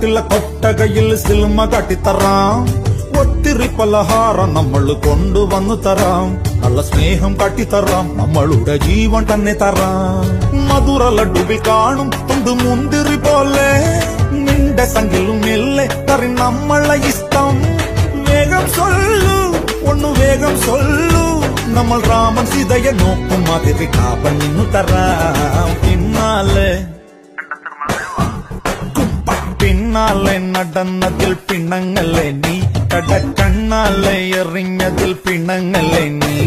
വീട്ടിലെ കൊട്ടകയിൽ സിൽമ കാട്ടിത്തറാം. ഒത്തിരി പലഹാരം നമ്മൾ കൊണ്ടുവന്നു തരാം. നല്ല സ്നേഹം കാട്ടിത്തറാം. നമ്മളുടെ ജീവൻ തന്നെ തരാം. മധുര ലഡുവിൽ കാണും തൊണ്ട് മുന്തിരി പോലെ നിന്റെ സംഖ്യലും ഇല്ലേ കറി നമ്മളെ ഇഷ്ടം. വേഗം സൊല്ലു ഒന്നു വേഗം സൊല്ലു. നമ്മൾ രാമൻ സീതയെ നോക്കും മാതിരി കാപ്പണിന്നു തരാം. പിന്നാലെ നടന്നതിൽ പിണങ്ങല്ലേ നീ. കടക്കണ്ണാലെ എറിഞ്ഞതിൽ പിണങ്ങല്ലേ നീ.